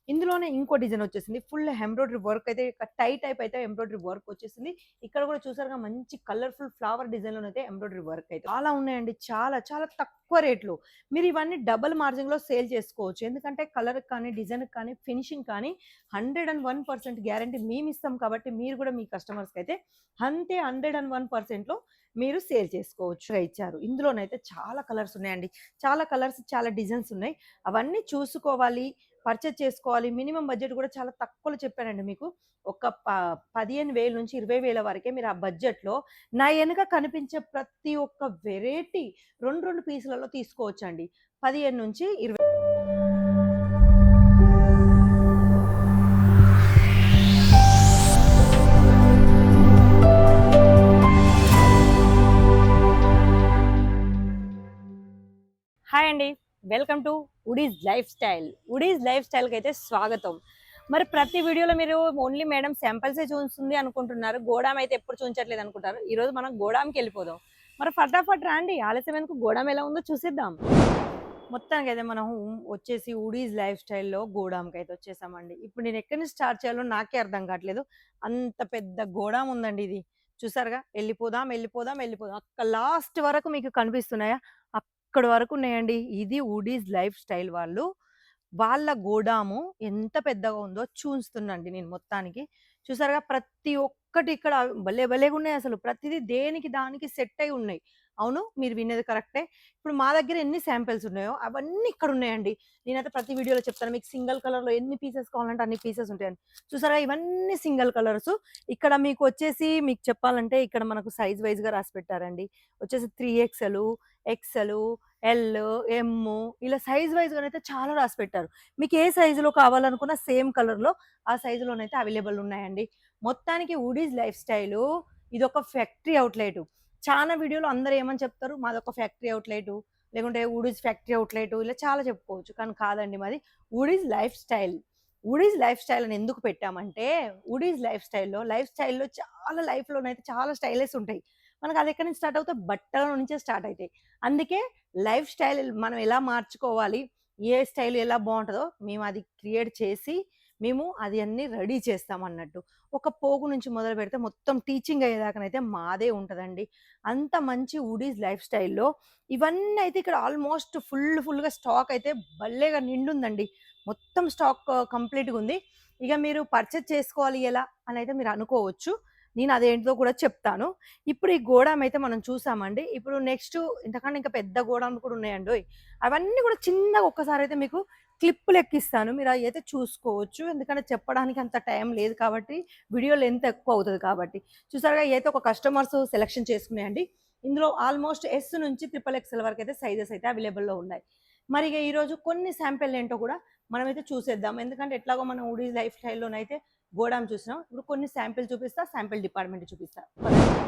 ఇందులోనే ఇంకో డిజైన్ వచ్చేసింది. ఫుల్ ఎంబ్రాయిడరీ వర్క్ అయితే టై టైప్ అయితే ఎంబ్రాయిడరీ వర్క్ వచ్చేసింది. ఇక్కడ కూడా చూసారుగా మంచి కలర్‌ఫుల్ ఫ్లవర్ డిజైన్‌లోనైతే ఎంబ్రాయిడరీ వర్క్ అయితే చాలా ఉన్నాయండి. చాలా చాలా తక్కువ రేట్‌లో. మీరు ఇవన్నీ డబుల్ మార్జిన్‌లో సేల్ చేసుకోవచ్చు. ఎందుకంటే కలర్‌కి కానీ, డిజైన్‌కి కానీ, ఫినిషింగ్ కానీ 101% గ్యారంటీ మేమిస్తాం కాబట్టి మీరు కూడా మీ కస్టమర్స్‌కి అయితే అంతే 101%లో మీరు సేల్ చేసుకోవచ్చు. ఇచ్చారు. ఇందులోనైతే చాలా కలర్స్ ఉన్నాయండి. చాలా కలర్స్, చాలా డిజైన్స్ ఉన్నాయి. అవన్నీ చూసుకోవాలి, పర్చేజ్ చేసుకోవాలి. మినిమమ్ బడ్జెట్ కూడా చాలా తక్కువలో చెప్పానండి మీకు. ఒక 15,000 నుంచి 20,000 వరకే మీరు ఆ బడ్జెట్‌లో నా ఎనక కనిపించే ప్రతి ఒక్క వెరైటీ 2, 2 పీసులలో తీసుకోవచ్చండి. 15 నుంచి 20. హాయ్ అండి. Welcome to Woodies lifestyle. Woodies life స్టైల్‌కైతే స్వాగతం. మరి ప్రతి వీడియోలో మీరు ఓన్లీ మేడం శాంపిల్సే చూపిస్తుంది అనుకుంటున్నారు. గోడామ్ అయితే ఎప్పుడు చూపించట్లేదు అనుకుంటారు. ఈరోజు మనం గోడామ్‌కెళ్ళిపోదాం. మరి ఫటాఫట్ రండి. ఆలస్యం ఎందుకు, గోడామ్ ఎలా ఉందో చూసేద్దాం. మొత్తానికైతే మనం వచ్చేసి వుడీస్ లైఫ్ స్టైల్‌లో గోడామ్‌కైతే వచ్చేసామండి. ఇప్పుడు నేను ఎక్కడి నుంచి స్టార్ట్ చేయాలో నాకే అర్థం కావట్లేదు. అంత పెద్ద గోడామ్ ఉందండి ఇది. చూసారుగా? ఎళ్ళిపోదాం, ఎళ్ళిపోదాం, ఎళ్ళిపోదాం. అక్కడ లాస్ట్ వరకు మీకు కనిపిస్తున్నాయా? అక్కడి వరకు ఉన్నాయండి. ఇది వుడీస్ లైఫ్ స్టైల్ వాళ్ళ గోడాము ఎంత పెద్దగా ఉందో చూస్తుండండి నేను మొత్తానికి. చూసారుగా? ప్రతి ఒక్కటి ఇక్కడ భలే భలేగున్నాయి అసలు. ప్రతిది దేనికి దానికి సెట్ అయి ఉన్నాయి. అవును, మీరు విన్నది కరెక్టే. ఇప్పుడు మా దగ్గర ఎన్ని శాంపిల్స్ ఉన్నాయో అవన్నీ ఇక్కడ ఉన్నాయండి. నేనైతే ప్రతి వీడియోలో చెప్తాను మీకు సింగిల్ కలర్‌లో ఎన్ని పీసెస్ కావాలంటే అన్ని పీసెస్ ఉంటాయని. చూసారా? ఇవన్నీ సింగిల్ కలర్స్. ఇక్కడ మీకు వచ్చేసి మీకు చెప్పాలంటే ఇక్కడ మనకు సైజ్ వైస్‌గా రాసి పెట్టారండి. వచ్చేసి 3XL, ఎక్స్ఎల్, ఎల్, ఎమ్ ఇలా సైజ్ వైస్‌గానైతే చాలా రాసి పెట్టారు. మీకు ఏ సైజులో కావాలనుకున్న సేమ్ కలర్‌లో ఆ సైజులోనైతే అవైలబుల్ ఉన్నాయండి. మొత్తానికి వుడీస్ లైఫ్ స్టైలు ఇదొక ఫ్యాక్టరీ అవుట్‌లెట్. చానా వీడియోలో అందరూ ఏమని చెప్తారు, మాదొక ఫ్యాక్టరీ అవుట్‌లెటు, లేకుంటే వుడీస్ ఫ్యాక్టరీ అవుట్‌లెటు ఇలా చాలా చెప్పుకోవచ్చు. కానీ కాదండి మాది వుడీస్ lifestyle. Woodies life style అని ఎందుకు పెట్టామంటే, వుడీస్ లైఫ్ స్టైల్‌లో చాలా లైఫ్‌లోనైతే చాలా స్టైలెస్ ఉంటాయి. మనకు అది ఎక్కడి నుంచి స్టార్ట్ అవుతాయి? బట్టల నుంచే స్టార్ట్ అయితాయి. అందుకే లైఫ్ స్టైల్ మనం ఎలా మార్చుకోవాలి, ఏ స్టైల్ ఎలా బావుంటదో మేము అది క్రియేట్ చేసి, మేము అది అన్నీ రెడీ చేస్తామన్నట్టు. ఒక పోగు నుంచి మొదలుపెడితే మొత్తం టీచింగ్ అయ్యేదాకనైతే మాదే ఉంటదండి. అంత మంచి వుడీస్ లైఫ్ స్టైల్‌లో ఇవన్నీ అయితే ఇక్కడ ఆల్మోస్ట్ ఫుల్‌గా స్టాక్ అయితే భలేగా నిండుందండి. మొత్తం స్టాక్ కంప్లీట్‌గుంది. ఇక మీరు పర్చేజ్ చేసుకోవాలి ఎలా అనైతే మీరు అనుకోవచ్చు. నేను అదేంటిదో కూడా చెప్తాను. ఇప్పుడు ఈ గోడామ్ అయితే మనం చూసామండి. ఇప్పుడు నెక్స్ట్ ఇంతకన్నా ఇంకా పెద్ద గోడామ్‌లు కూడా ఉన్నాయండోయ్! అవన్నీ కూడా చిన్నగా ఒక్కసారైతే మీకు క్లిప్పులెక్కిస్తాను. మీరు అయైతే చూసుకోవచ్చు. ఎందుకంటే చెప్పడానికి అంత టైం లేదు కాబట్టి, వీడియో లెంత్ ఎక్కువ అవుతది కాబట్టి. చూసారుగా ఇయైతే ఒక కస్టమర్స్ సెలక్షన్ చేసుకున్నాయండి. ఇందులో ఆల్మోస్ట్ ఎస్ నుంచి ట్రిపుల్ ఎక్స్ఎల్ వరకైతే సైజెస్ అయితే అవైలబుల్‌లో ఉన్నాయి. మరి ఇగ ఈరోజు కొన్ని శాంపిల్ ఏంటో కూడా మనమైతే చూసేద్దాం. ఎందుకంటే ఎట్లాగో మనం వుడీస్ లైఫ్ స్టైల్‌లోనైతే గోడామ్ చూసినాం. ఇప్పుడు కొన్ని శాంపిల్ చూపిస్తా, శాంపిల్ డిపార్ట్‌మెంట్ చూపిస్తా.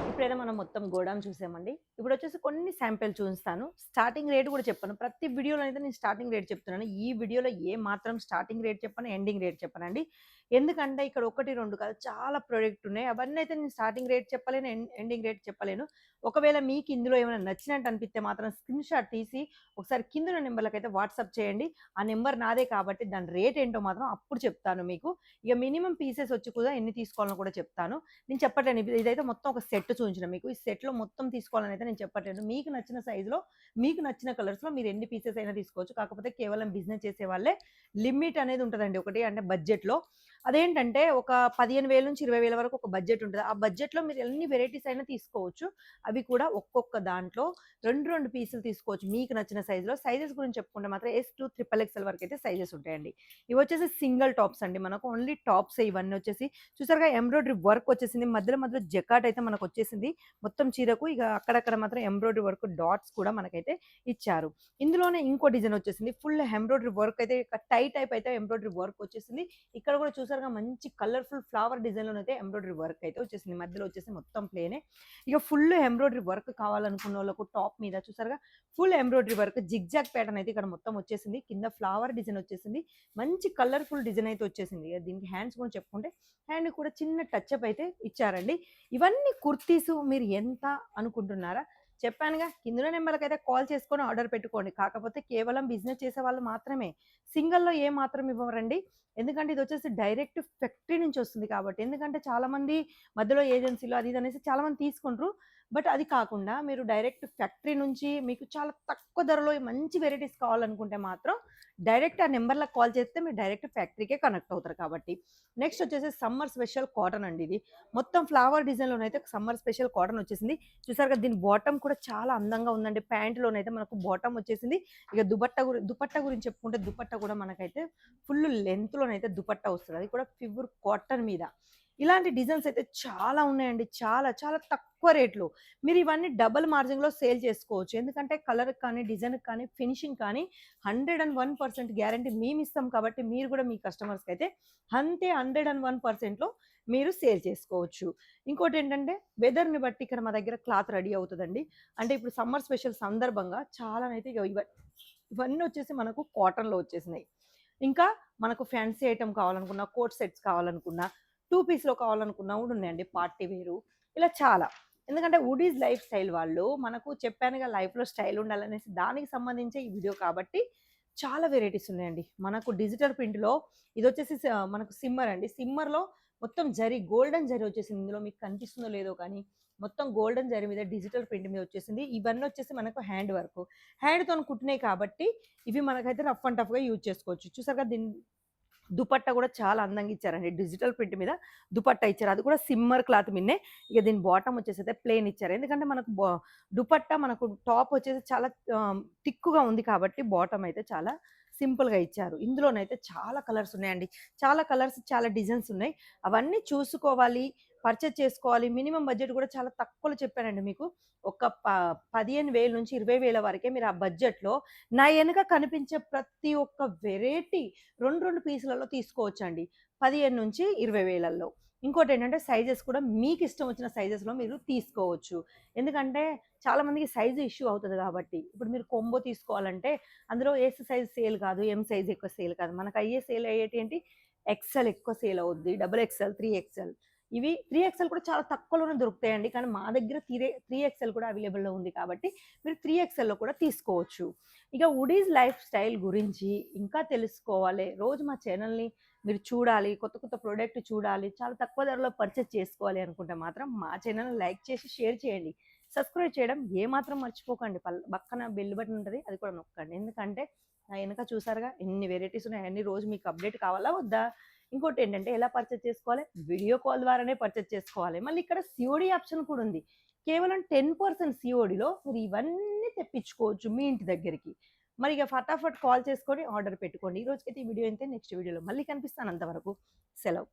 ఇప్పుడైతే మనం మొత్తం గోడామ్ చూసామండి. ఇప్పుడొచ్చేసి కొన్ని శాంపిల్ చూపిస్తాను. స్టార్టింగ్ రేట్ కూడా చెప్పను. ప్రతి వీడియోలో అయితే నేను స్టార్టింగ్ రేట్ చెప్తున్నాను. ఈ వీడియోలో ఏ మాత్రం స్టార్టింగ్ రేట్ చెప్పను, ఎండింగ్ రేట్ చెప్పనండి. ఎందుకంటే ఇక్కడ 1, 2 కాదు చాలా ప్రొడక్ట్ ఉన్నాయి. అవన్నీ అయితే నేను స్టార్టింగ్ రేట్ చెప్పలేను, ఎండింగ్ రేట్ చెప్పలేను. ఒకవేళ మీకు ఇందులో ఏమైనా నచ్చినట్టు అనిపిస్తే మాత్రం స్క్రీన్‌షాట్ తీసి ఒకసారి కిందున్న నంబర్‌లకైతే వాట్సాప్ చేయండి. ఆ నంబర్ నాదే కాబట్టి దాని రేట్ ఏంటో మాత్రం అప్పుడు చెప్తాను మీకు. ఇక మినిమమ్ పీసెస్ వచ్చి కూడా ఎన్ని తీసుకోవాలో కూడా చెప్తాను. నేను చెప్పట్లేను. ఇదైతే మొత్తం ఒక సెట్ చూయించిన మీకు. ఈ సెట్‌లో మొత్తం తీసుకోవాలని అయితే నేను చెప్పట్లేదు. మీకు నచ్చిన సైజ్‌లో, మీకు నచ్చిన కలర్స్‌లో మీరు ఎన్ని పీసెస్ అయినా తీసుకోవచ్చు. కాకపోతే కేవలం బిజినెస్ చేసేవాళ్ళే లిమిట్ అనేది ఉంటదండి ఒకటి. అంటే బడ్జెట్‌లో. అదేంటంటే ఒక 15,000 నుంచి 20,000 వరకు ఒక బడ్జెట్ ఉంటది. ఆ బడ్జెట్‌లో మీరు ఎన్ని వెరైటీస్ అయినా తీసుకోవచ్చు. అవి కూడా ఒక్కొక్క దాంట్లో 2, 2 పీసులు తీసుకోవచ్చు. మీకు నచ్చిన సైజ్‌లో. సైజెస్ గురించి చెప్పుకుంటే మాత్రం ఎస్ టు ట్రిపుల్ ఎక్స్ఎల్ వరకైతే సైజెస్ ఉంటాయండి. ఇవొచ్చేసి సింగిల్ టాప్స్ అండి. మనకు ఓన్లీ టాప్సే ఇవన్నీ వచ్చేసి. చూసారుగా ఎంబ్రాయిడరీ వర్క్ వచ్చేసింది. మధ్యలో జకాట్ అయితే మనకొచ్చేసింది. మొత్తం చీరకు ఇక అక్కడక్కడ మాత్రం ఎంబ్రాయిడరీ వర్క్ డాట్స్ కూడా మనకైతే ఇచ్చారు. ఇందులోనే ఇంకో డిజైన్ వచ్చేసింది. ఫుల్ ఎంబ్రాయిడరీ వర్క్ అయితే టై టైప్ అయితే ఎంబ్రాయిడరీ వర్క్ వచ్చేసింది. ఇక్కడ కూడా చూసారుగా మంచి కలర్‌ఫుల్ ఫ్లవర్ డిజైన్‌లోనైతే ఎంబ్రాయిడరీ వర్క్ అయితే వచ్చేసింది. మధ్యలో వచ్చేసి మొత్తం ప్లెయినే. ఇక ఫుల్ ఎంబ్రాయిడరీ వర్క్ కావాలనుకున్నోళ్ళకు టాప్ మీద చూసారుగా full embroidery work zigzag pattern అయితే ఇక్కడ మొత్తం వచ్చేసింది. కింద ఫ్లవర్ డిజైన్ వచ్చేసింది. మంచి కలర్‌ఫుల్ డిజైన్ అయితే వచ్చేసింది. ఇక దీనికి హ్యాండ్స్ కూడా చెప్పుకుంటే హ్యాండ్ కూడా చిన్న టచ్ అప్ అయితే ఇచ్చారండి. ఇవన్నీ కుర్తీస్ మీరు ఎంత అనుకుంటున్నారా? చెప్పానుగా కిందున్న నెంబర్‌కైతే కాల్ చేసుకొని ఆర్డర్ పెట్టుకోండి. కాకపోతే కేవలం బిజినెస్ చేసేవాళ్ళు మాత్రమే. సింగిల్‌లో మాత్రం ఇవ్వరండి. ఎందుకంటే ఇదొచ్చేసి డైరెక్ట్ ఫ్యాక్టరీ నుంచి వస్తుంది కాబట్టి. ఎందుకంటే చాలామంది మధ్యలో ఏజెన్సీలు అది ఇది అనేసి చాలామంది తీసుకుంటారు. బట్ అది కాకుండా మీరు డైరెక్ట్ ఫ్యాక్టరీ నుంచి మీకు చాలా తక్కువ ధరలో మంచి వెరైటీస్ కావాలనుకుంటే మాత్రం డైరెక్ట్ ఆ నెంబర్‌లకు కాల్ చేస్తే మీరు డైరెక్ట్ ఫ్యాక్టరీకే కనెక్ట్ అవుతారు కాబట్టి. నెక్స్ట్ వచ్చేసి సమ్మర్ స్పెషల్ కాటన్ అండి ఇది. మొత్తం ఫ్లవర్ డిజైన్‌లోనైతే సమ్మర్ స్పెషల్ కాటన్ వచ్చేసింది. చూసారు కదా దీని బాటమ్ కూడా చాలా అందంగా ఉందండి. ప్యాంట్‌లోనైతే మనకు బాటమ్ వచ్చేసింది. ఇక దుపట్టా గురించి చెప్పుకుంటే దుపట్టా కూడా మనకైతే ఫుల్ లెంత్‌లోనైతే దుపట్టా వస్తది. అది కూడా ప్యూర్ కాటన్ మీద. ఇలాంటి డిజైన్స్ అయితే చాలా ఉన్నాయండి. చాలా చాలా తక్కువ రేట్‌లో. మీరు ఇవన్నీ డబుల్ మార్జిన్‌లో సేల్ చేసుకోవచ్చు. ఎందుకంటే కలర్‌కి కానీ, డిజైన్‌కి కానీ, ఫినిషింగ్ కానీ 101% గ్యారంటీ మేమిస్తాం కాబట్టి మీరు కూడా మీ కస్టమర్స్‌కైతే అంతే 101%లో మీరు సేల్ చేసుకోవచ్చు. ఇంకోటేంటంటే వెదర్‌ని బట్టి ఇక్కడ మా దగ్గర క్లాత్ రెడీ అవుతదండి. అంటే ఇప్పుడు సమ్మర్ స్పెషల్ సందర్భంగా చాలానైతే ఇవన్నీ వచ్చేసి మనకు కాటన్‌లో వచ్చేసినాయి. ఇంకా మనకు ఫ్యాన్సీ ఐటెమ్ కావాలనుకున్నా, కోట్ సెట్స్ కావాలనుకున్నా, 2 పీస్‌లో కావాలనుకున్నా కూడా ఉన్నాయండి. పార్టీ వేరు ఇలా చాలా. ఎందుకంటే వుడీస్ లైఫ్ స్టైల్ వాళ్ళు మనకు చెప్పానుగా లైఫ్‌లో స్టైల్ ఉండాలనేసి దానికి సంబంధించే ఈ వీడియో కాబట్టి చాలా వెరైటీస్ ఉన్నాయండి. మనకు డిజిటల్ ప్రింట్‌లో ఇదొచ్చేసి మనకు సిమ్మర్ అండి. సిమ్మర్‌లో మొత్తం గోల్డెన్ జరీ వచ్చేసింది. ఇందులో మీకు కనిపిస్తుందో లేదో కానీ మొత్తం గోల్డెన్ జరీ మీద డిజిటల్ ప్రింట్ మీద వచ్చేసింది. ఇవన్నీ వచ్చేసి మనకు హ్యాండ్ వర్క్. హ్యాండ్‌తోని కుట్టినయి కాబట్టి ఇవి మనకైతే రఫ్ అండ్ టఫ్‌గా యూజ్ చేసుకోవచ్చు. చూసారుగా దుపట్టా కూడా చాలా అందంగా ఇచ్చారండి. డిజిటల్ ప్రింట్ మీద దుపట్టా ఇచ్చారు. అది కూడా సిమ్మర్ క్లాత్ మీదనే. ఇక దీని బాటమ్ వచ్చేసి అయితే ప్లెయిన్ ఇచ్చారు. ఎందుకంటే మనకు దుపట్టా మనకు టాప్ వచ్చేసి చాలా థిక్‌గా ఉంది కాబట్టి బాటమ్ అయితే చాలా సింపుల్‌గా ఇచ్చారు. ఇందులోనైతే చాలా కలర్స్ ఉన్నాయండి. చాలా కలర్స్, చాలా డిజైన్స్ ఉన్నాయి. అవన్నీ చూసుకోవాలి, పర్చేజ్ చేసుకోవాలి. మినిమమ్ బడ్జెట్ కూడా చాలా తక్కువలో చెప్పానండి మీకు. ఒక 15,000 నుంచి 20,000 వరకే మీరు ఆ బడ్జెట్‌లో నా ఎనక కనిపించే ప్రతి ఒక్క వెరైటీ 2 పీసులలో తీసుకోవచ్చండి. 15,000-20,000లో. ఇంకోటేంటంటే సైజెస్ కూడా మీకిష్టం వచ్చిన సైజెస్‌లో మీరు తీసుకోవచ్చు. ఎందుకంటే చాలామందికి సైజ్ ఇష్యూ అవుతది కాబట్టి. ఇప్పుడు మీరు కొంబో తీసుకోవాలంటే అందులో ఎస్ సైజ్ సేల్ కాదు. ఎం సైజ్ ఎక్కువ సేల్ కాదు. మనకు అయ్యే సేల్ అయ్యేటేంటి ఎక్స్‌ఎల్ ఎక్కువ సేల్ అవుద్ది. Double XL, 3 XL. ఇవి 3 ఎక్స్‌ఎల్ కూడా చాలా తక్కువలోనే దొరుకుతాయండి. కానీ మా దగ్గర 3 ఎక్స్‌ఎల్ కూడా అవైలబుల్‌లో ఉంది కాబట్టి మీరు 3 ఎక్స్‌ఎల్‌లో కూడా తీసుకోవచ్చు. ఇక వుడీస్ లైఫ్ స్టైల్ గురించి ఇంకా తెలుసుకోవాలి. రోజు మా ఛానెల్‌ని మీరు చూడాలి. కొత్త కొత్త ప్రొడక్ట్ చూడాలి. చాలా తక్కువ ధరలో పర్చేజ్ చేసుకోవాలి అనుకుంటే మాత్రం మా ఛానెల్‌ని లైక్ చేసి షేర్ చేయండి. సబ్స్క్రైబ్ చేయడం ఏమాత్రం మర్చిపోకండి. పక్కన బెల్ బటన్ ఉంటది. అది కూడా నొక్కండి. ఎందుకంటే నా ఎనక చూసారుగా ఎన్ని వెరైటీస్ ఉన్నాయి. అయన్నీ రోజు మీకు అప్డేట్ కావాలా వద్దా? ఇంకోటేంటంటే ఎలా పర్చేజ్ చేసుకోవాలి? వీడియో కాల్ ద్వారానే పర్చేజ్ చేసుకోవాలి. మళ్ళీ ఇక్కడ సీఓడీ ఆప్షన్ కూడా ఉంది. కేవలం 10% సీఓడీలో మీరు ఇవన్నీ తెప్పించుకోవచ్చు మీ ఇంటి దగ్గరికి. మరి ఇక ఫటాఫట్ కాల్ చేసుకొని ఆర్డర్ పెట్టుకోండి. ఈ రోజుకైతే ఈ వీడియో ఇంతే. నెక్స్ట్ వీడియోలో మళ్ళీ కనిపిస్తాను. అంతవరకు సెలవు.